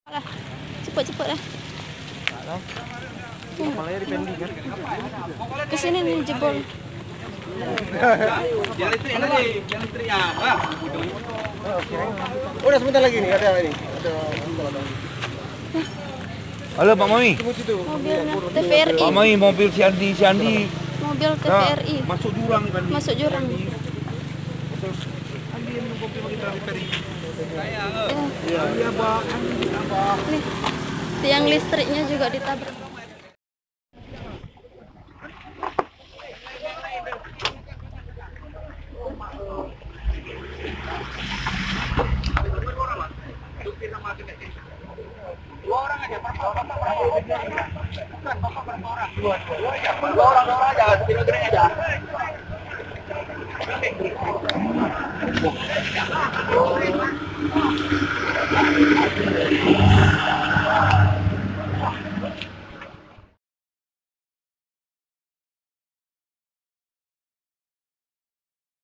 Lah, cepet-cepet lah. Malahnya di pending kan? Kesini nih jebol. Yang listrik yang tadi, yang listrik ya. Udah sebentar lagi nih ada ini. Halo Pak Mami. Mobilnya TVRI. Pak Mami, mobil si Andi. Mobil TVRI. Masuk jurang nih Pak. Masuk jurang. Andi yang minum kopi kita TVRI. Iya, Bang. Nih. Tiang listriknya juga ditabrak. Dua orang aja, dua orang aja, kira-kira aja.